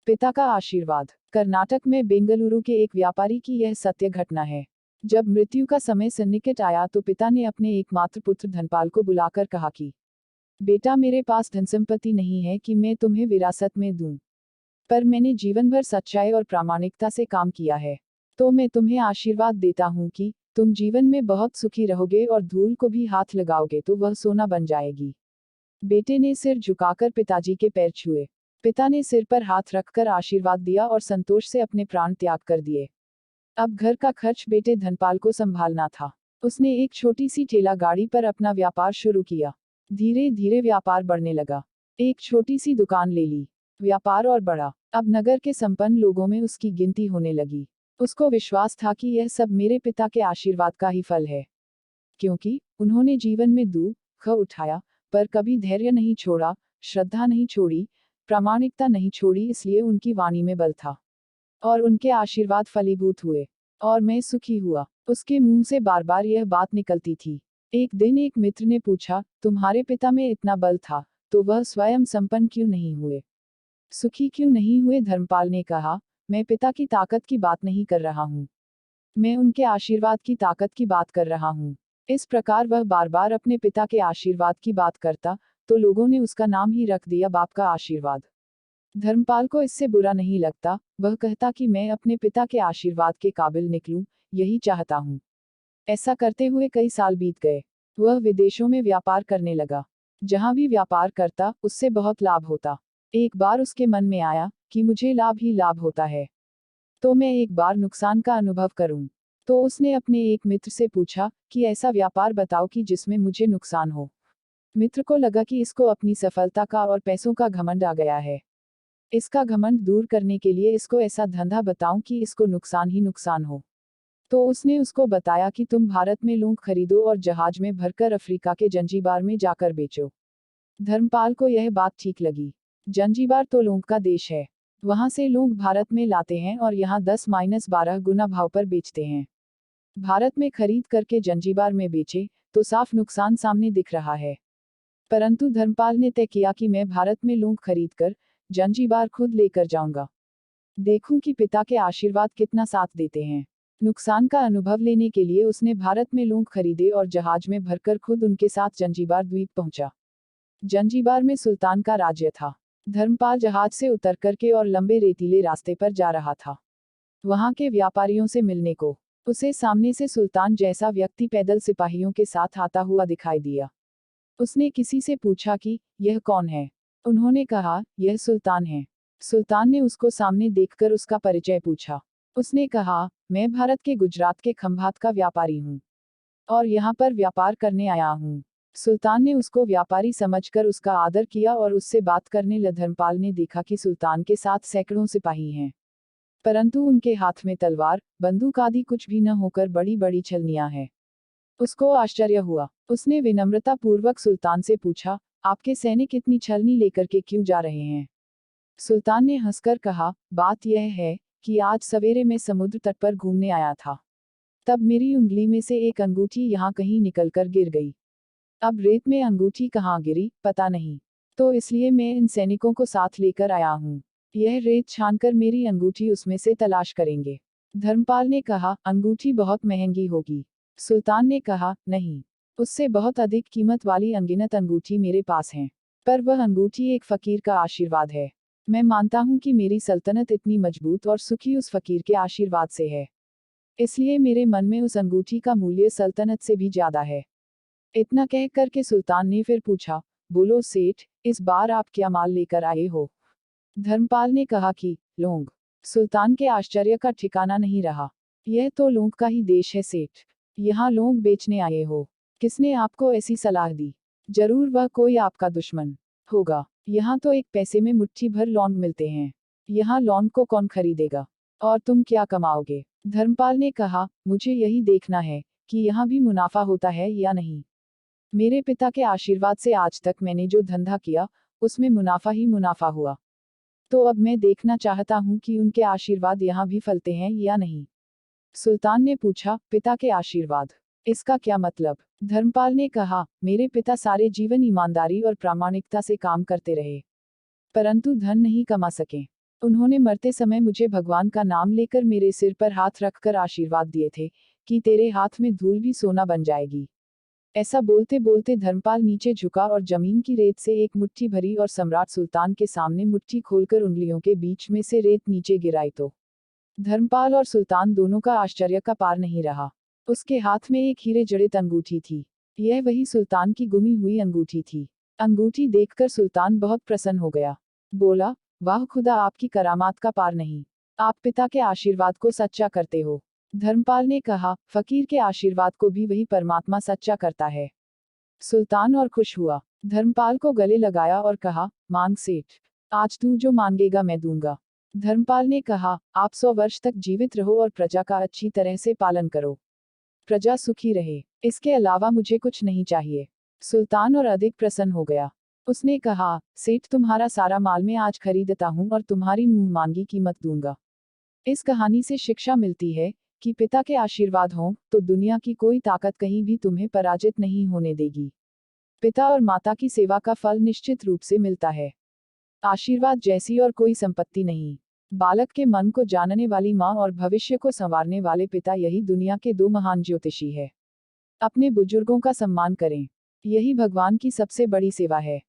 पिता का आशीर्वाद। कर्नाटक में बेंगलुरु के एक व्यापारी की यह सत्य घटना है। जब मृत्यु का समय सन्निकट आया तो पिता ने अपने एकमात्र पुत्र धनपाल को बुलाकर कहा कि बेटा, मेरे पास धनसंपत्ति नहीं है कि मैं तुम्हें विरासत में दूं, पर मैंने जीवन भर सच्चाई और प्रामाणिकता से काम किया है, तो मैं तुम्हें आशीर्वाद देता हूं कि तुम जीवन में बहुत सुखी रहोगे और धूल को भी हाथ लगाओगे तो वह सोना बन जाएगी। बेटे ने सिर झुकाकर पिताजी के पैर छुए। पिता ने सिर पर हाथ रखकर आशीर्वाद दिया और संतोष से अपने प्राण त्याग कर दिए। अब घर का खर्च बेटे धनपाल को संभालना था। उसने एक छोटी सी ठेला गाड़ी पर अपना व्यापार शुरू किया। धीरे धीरे व्यापार बढ़ने लगा। एक छोटी सी दुकान ले ली। व्यापार और बढ़ा। अब नगर के संपन्न लोगों में उसकी गिनती होने लगी। उसको विश्वास था कि यह सब मेरे पिता के आशीर्वाद का ही फल है, क्योंकि उन्होंने जीवन में दुख उठाया पर कभी धैर्य नहीं छोड़ा, श्रद्धा नहीं छोड़ी, प्रामाणिकता नहीं छोड़ी, इसलिए उनकी वाणी में बल था और उनके आशीर्वाद फलीभूत हुए और मैं सुखी हुआ। उसके मुंह से बार बार यह बात निकलती थी। एक दिन एक मित्र ने पूछा, तुम्हारे पिता में इतना बल था तो वह स्वयं संपन्न क्यों नहीं हुए, सुखी क्यों नहीं हुए? धर्मपाल ने कहा, मैं पिता की ताकत की बात नहीं कर रहा हूँ, मैं उनके आशीर्वाद की ताकत की बात कर रहा हूँ। इस प्रकार वह बार बार अपने पिता के आशीर्वाद की बात करता तो लोगों ने उसका नाम ही रख दिया बाप का आशीर्वाद। धर्मपाल को इससे बुरा नहीं लगता। वह कहता कि मैं अपने पिता के आशीर्वाद के काबिल निकलूं, यही चाहता हूं। ऐसा करते हुए कई साल बीत गए। वह विदेशों में व्यापार करने लगा। जहां भी व्यापार करता उससे बहुत लाभ होता। एक बार उसके मन में आया कि मुझे लाभ ही लाभ होता है, तो मैं एक बार नुकसान का अनुभव करूं। तो उसने अपने एक मित्र से पूछा कि ऐसा व्यापार बताओ कि जिसमें मुझे नुकसान हो। मित्र को लगा कि इसको अपनी सफलता का और पैसों का घमंड आ गया है। इसका घमंड दूर करने के लिए इसको ऐसा धंधा बताऊं कि इसको नुकसान ही नुकसान हो। तो उसने उसको बताया कि तुम भारत में लौंग खरीदो और जहाज में भरकर अफ्रीका के जंजीबार में जाकर बेचो। धर्मपाल को यह बात ठीक लगी। जंजीबार तो लौंग का देश है। वहां से लौंग भारत में लाते हैं और यहाँ 10-12 गुना भाव पर बेचते हैं। भारत में खरीद करके जंजीबार में बेचे तो साफ नुकसान सामने दिख रहा है। परंतु धर्मपाल ने तय किया कि मैं भारत में लौंग खरीदकर जंजीबार खुद लेकर जाऊंगा, देखूं कि पिता के आशीर्वाद कितना साथ देते हैं। नुकसान का अनुभव लेने के लिए उसने भारत में लौंग खरीदे और जहाज में भरकर खुद उनके साथ जंजीबार द्वीप पहुंचा। जंजीबार में सुल्तान का राज्य था। धर्मपाल जहाज से उतर करके और लंबे रेतीले रास्ते पर जा रहा था वहां के व्यापारियों से मिलने को। उसे सामने से सुल्तान जैसा व्यक्ति पैदल सिपाहियों के साथ आता हुआ दिखाई दिया। उसने किसी से पूछा कि यह कौन है? उन्होंने कहा, यह सुल्तान है। सुल्तान ने उसको सामने देखकर उसका परिचय पूछा। उसने कहा, मैं भारत के गुजरात के खंभात का व्यापारी हूँ और यहाँ पर व्यापार करने आया हूँ। सुल्तान ने उसको व्यापारी समझकर उसका आदर किया और उससे बात करने लगा। धर्मपाल ने देखा कि सुल्तान के साथ सैकड़ों सिपाही हैं, परंतु उनके हाथ में तलवार, बंदूक आदि कुछ भी न होकर बड़ी बड़ी छलनियां हैं। उसको आश्चर्य हुआ। उसने विनम्रता पूर्वक सुल्तान से पूछा, आपके सैनिक इतनी छलनी लेकर के क्यों जा रहे हैं? सुल्तान ने हंसकर कहा, बात यह है कि आज सवेरे मैं समुद्र तट पर घूमने आया था, तब मेरी उंगली में से एक अंगूठी यहाँ कहीं निकलकर गिर गई। अब रेत में अंगूठी कहाँ गिरी पता नहीं, तो इसलिए मैं इन सैनिकों को साथ लेकर आया हूँ। यह रेत छानकर मेरी अंगूठी उसमें से तलाश करेंगे। धर्मपाल ने कहा, अंगूठी बहुत महंगी होगी। सुल्तान ने कहा, नहीं, उससे बहुत अधिक कीमत वाली अनगिनत अंगूठी मेरे पास हैं, पर वह अंगूठी एक फकीर का आशीर्वाद है। मैं मानता हूं कि मेरी सल्तनत इतनी मजबूत और सुखी उस फकीर के आशीर्वाद से है, इसलिए मेरे मन में उस अंगूठी का मूल्य सल्तनत से भी ज्यादा है। इतना कह करके सुल्तान ने फिर पूछा, बोलो सेठ, इस बार आप क्या माल लेकर आए हो? धर्मपाल ने कहा कि लौंग। सुल्तान के आश्चर्य का ठिकाना नहीं रहा। यह तो लौंग का ही देश है सेठ, यहाँ लौंग बेचने आए हो? किसने आपको ऐसी सलाह दी? जरूर वह कोई आपका दुश्मन होगा। यहाँ तो एक पैसे में मुट्ठी भर लौंग मिलते हैं, यहाँ लौंग को कौन खरीदेगा? और तुम क्या कमाओगे? धर्मपाल ने कहा, मुझे यही देखना है कि यहाँ भी मुनाफा होता है या नहीं। मेरे पिता के आशीर्वाद से आज तक मैंने जो धंधा किया उसमें मुनाफा ही मुनाफा हुआ, तो अब मैं देखना चाहता हूँ कि उनके आशीर्वाद यहाँ भी फलते हैं या नहीं। सुल्तान ने पूछा, पिता के आशीर्वाद, इसका क्या मतलब? धर्मपाल ने कहा, मेरे पिता सारे जीवन ईमानदारी और प्रामाणिकता से काम करते रहे, परंतु धन नहीं कमा सके। उन्होंने मरते समय मुझे भगवान का नाम लेकर मेरे सिर पर हाथ रखकर आशीर्वाद दिए थे कि तेरे हाथ में धूल भी सोना बन जाएगी। ऐसा बोलते बोलते धर्मपाल नीचे झुका और जमीन की रेत से एक मुट्ठी भरी और सम्राट सुल्तान के सामने मुट्ठी खोलकर उंगलियों के बीच में से रेत नीचे गिराई तो धर्मपाल और सुल्तान दोनों का आश्चर्य का पार नहीं रहा। उसके हाथ में एक हीरे जड़ित अंगूठी थी। यह वही सुल्तान की गुमी हुई अंगूठी थी। अंगूठी देखकर सुल्तान बहुत प्रसन्न हो गया। बोला, वाह खुदा, आपकी करामात का पार नहीं। आप पिता के आशीर्वाद को सच्चा करते हो। धर्मपाल ने कहा, फकीर के आशीर्वाद को भी वही परमात्मा सच्चा करता है। सुल्तान और खुश हुआ। धर्मपाल को गले लगाया और कहा, मांग सेठ, आज तू जो मांगेगा मैं दूंगा। धर्मपाल ने कहा, आप 100 वर्ष तक जीवित रहो और प्रजा का अच्छी तरह से पालन करो। प्रजा सुखी रहे, इसके अलावा मुझे कुछ नहीं चाहिए। सुल्तान और अधिक प्रसन्न हो गया। उसने कहा, सेठ, तुम्हारा सारा माल मैं आज खरीदता हूँ और तुम्हारी मुंह मांगी कीमत दूंगा। इस कहानी से शिक्षा मिलती है कि पिता के आशीर्वाद हों तो दुनिया की कोई ताकत कहीं भी तुम्हें पराजित नहीं होने देगी। पिता और माता की सेवा का फल निश्चित रूप से मिलता है। आशीर्वाद जैसी और कोई संपत्ति नहीं। बालक के मन को जानने वाली माँ और भविष्य को संवारने वाले पिता, यही दुनिया के 2 महान ज्योतिषी है। अपने बुजुर्गों का सम्मान करें, यही भगवान की सबसे बड़ी सेवा है।